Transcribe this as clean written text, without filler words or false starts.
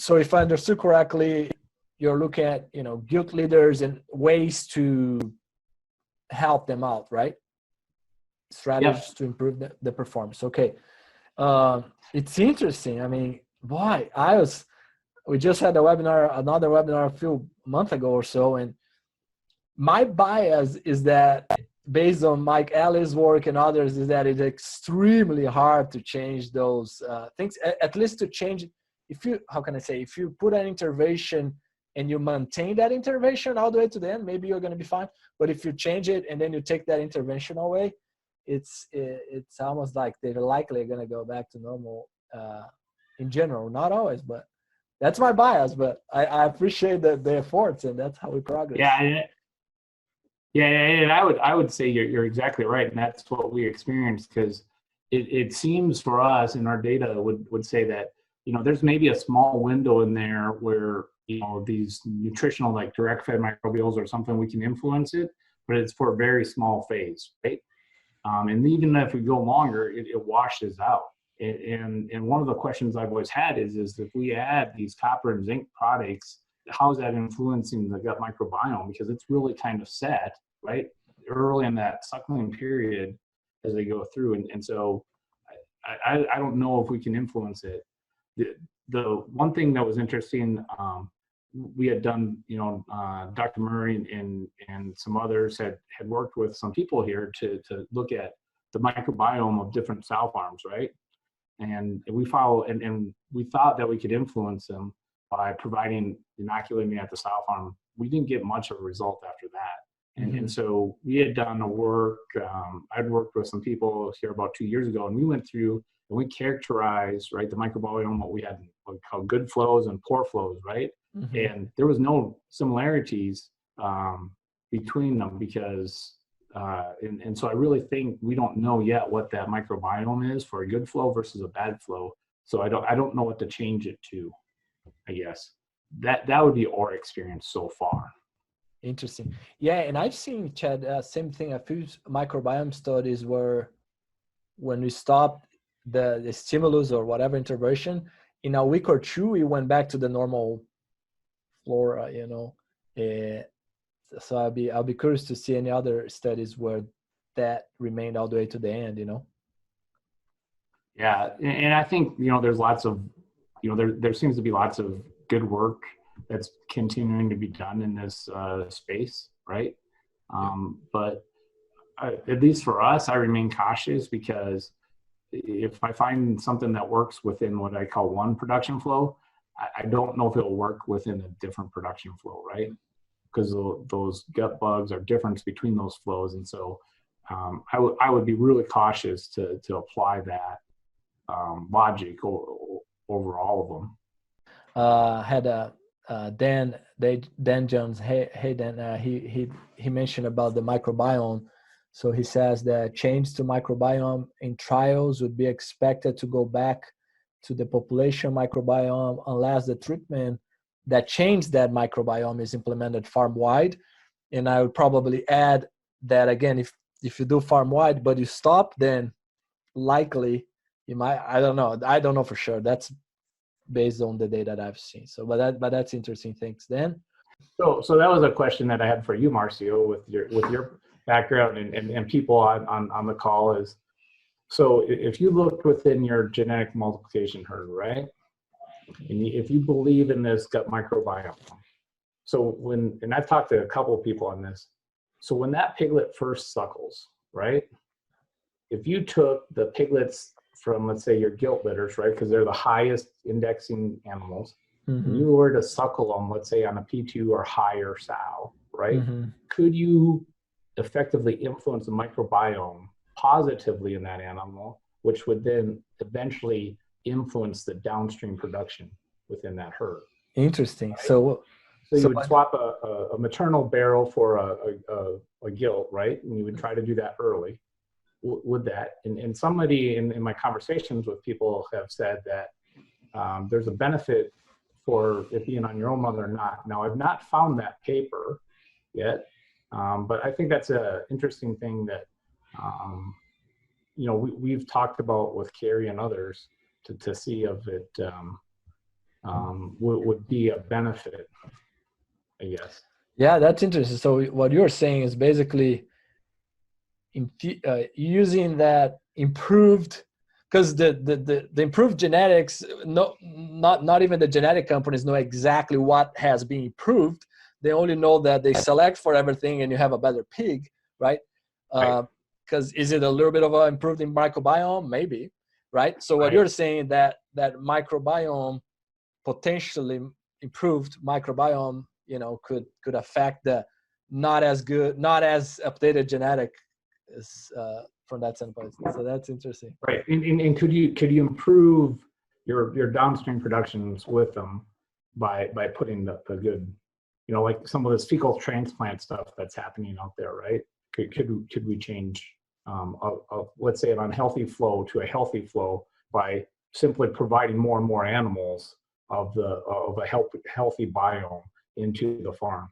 So if I understood correctly, you're looking at, guilt leaders and ways to help them out, right? Strategies to improve the performance. Okay. It's interesting. I mean, boy, we just had another webinar a few months ago or so, and my bias is that, based on Mike Ellis' work and others, is that it's extremely hard to change those things, at least to change. If you put an intervention and you maintain that intervention all the way to the end, maybe you're going to be fine. But if you change it and then you take that intervention away, it's almost like they're likely going to go back to normal in general. Not always, but that's my bias. But I appreciate the efforts, and that's how we progress. Yeah, and I would say you're exactly right, and that's what we experienced, because it seems for us, and our data would say that, there's maybe a small window in there where, these nutritional, like direct fed microbials or something, we can influence it, but it's for a very small phase, right? And even if we go longer, it washes out. And one of the questions I've always had is if we add these copper and zinc products, how is that influencing the gut microbiome? Because it's really kind of set, right, early in that suckling period as they go through. And so I don't know if we can influence it. The one thing that was interesting, we had done, Dr. Murray and some others had worked with some people here to look at the microbiome of different sow farms, right? And we we thought that we could influence them by inoculating at the sow farm. We didn't get much of a result after that. And so we had done a work, I'd worked with some people here about 2 years ago, and we went through and we characterized, right, the microbiome, what we had called good flows and poor flows, right? And there was no similarities between them, because, and so I really think we don't know yet what that microbiome is for a good flow versus a bad flow. So I don't know what to change it to, I guess. That would be our experience so far. Interesting. Yeah, and I've seen, Chad, same thing, a few microbiome studies where when we stopped the stimulus or whatever intervention, in a week or two, we went back to the normal flora, so I'll be curious to see any other studies where that remained all the way to the end, Yeah, and I think, there's lots of, there seems to be lots of good work that's continuing to be done in this space, right? But at least for us, I remain cautious, because if I find something that works within what I call one production flow, I don't know if it'll work within a different production flow, right? Because those gut bugs are different between those flows. And so I would be really cautious to apply that logic over all of them. Had Dan Jones. Hey Dan, he mentioned about the microbiome. So he says that change to microbiome in trials would be expected to go back to the population microbiome unless the treatment that changed that microbiome is implemented farm-wide. And I would probably add that, again, if you do farm-wide but you stop, then likely you might, I don't know for sure. That's based on the data that I've seen. So, but that's interesting. Thanks, Dan. So that was a question that I had for you, Marcio, with your background and people on the call is, so if you look within your genetic multiplication herd, right? And if you believe in this gut microbiome, so and I've talked to a couple of people on this, so when that piglet first suckles, right? If you took the piglets from, let's say, your gilt litters, right? Because they're the highest indexing animals, and you were to suckle them, let's say on a P2 or higher sow, right? Could you effectively influence the microbiome positively in that animal, which would then eventually influence the downstream production within that herd? Interesting. Right? So you would swap a maternal barrel for a gilt, right? And you would try to do that early. Would that, and somebody in my conversations with people have said that there's a benefit for it being on your own mother or not. Now, I've not found that paper yet, but I think that's an interesting thing that, we've talked about with Carrie and others to see if it, would be a benefit, I guess. Yeah, that's interesting. So what you're saying is basically using that improved, because the improved genetics, not even the genetic companies know exactly what has been improved. They only know that they select for everything and you have a better pig, right? Because is it a little bit of an improved in microbiome? Maybe, right? So what you're saying, that microbiome, potentially improved microbiome, could affect the not as updated genetic from that standpoint. So that's interesting. Right, and could you improve your downstream productions with them by putting the good, like some of this fecal transplant stuff that's happening out there, right? Could we change let's say an unhealthy flow to a healthy flow by simply providing more and more animals of a healthy biome into the farm?